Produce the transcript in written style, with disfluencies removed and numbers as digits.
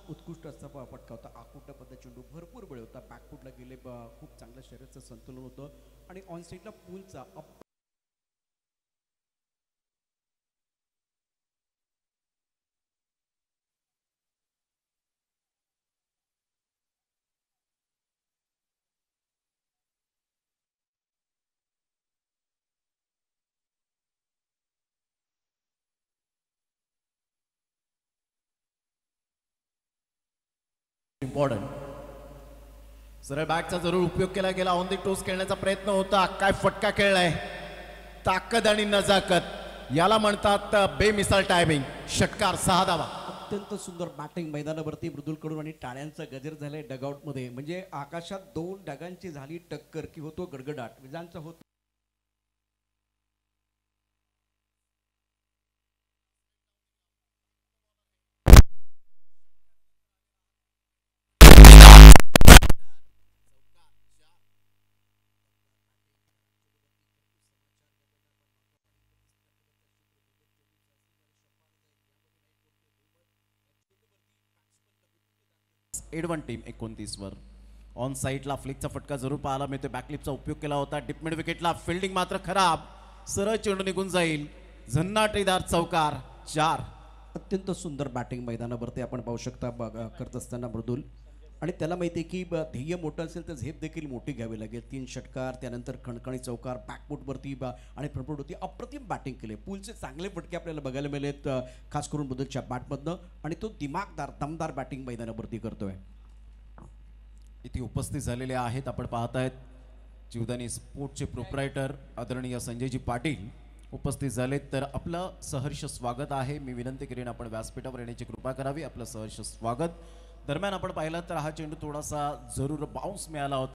उत्कृष्ट असा फटका होता. आकुट पद्धत चेंडू भरपूर बळ होता. बॅकफुटला गेले. खूप चांगलं शरीराचं संतुलन होतं आणि ऑन साईडला पूलचा इम्पॉर्टंट सरळ बॅटचा जरूर उपयोग केला गेला. ऑन दी टोस खेळण्याचा प्रयत्न होता. काय फटका खेळलाय. ताकद आणि नजाकत याला म्हणतात बेमिसाल टायमिंग. षटकार 6 धावा. अत्यंत सुंदर बॅटिंग मैदानावरती मृदुलकडून आणि टाळ्यांचा गजर झालाय डगआउट मध्ये. म्हणजे आकाशात 2 ढगांची झाली टक्कर की होतो गडगडाट. विजांचा होतो एडवन टीम 29 वर. ऑन साईडला फ्लिकचा फटका जरूर पाहायला मिळतो. बॅकलिपचा उपयोग केला होता. डिप मिड विकेटला फिल्डिंग मात्र खराब. सरळ चेंडू निघून जाईल. झन्नाटीदार चौकार 4. अत्यंत सुंदर बॅटिंग मैदानावरती आपण पाहू शकता करत असताना मृदुल. आणि त्याला माहिती आहे की ध्येय मोठं असेल तर झेप देखील मोठी घ्यावी लागेल. 3 षटकार त्यानंतर खणखणी चौकार बॅकफुटवरती आणि फ्रंटफुटवरती अप्रतिम बॅटिंग केले. पूलचे चांगले फटके आपल्याला बघायला मिळालेत खास करून मृदुलच्या बॅटमधनं. आणि तो दिमागदार दमदार बॅटिंग मैदानावरती करतोय. इथे उपस्थित झालेले आहेत आपण पाहतायत जीवदानी स्पोर्टचे प्रोप्रायटर आदरणीय संजयजी पाटील उपस्थित झालेत. तर आपलं सहर्ष स्वागत आहे. मी विनंती करेन आपण व्यासपीठावर येण्याची कृपा करावी. आपलं सहर्ष स्वागत. दरम्यान आपण पाहिलं तर हा चेंडू थोडासा जरूर बाउन्स मिळाला होता.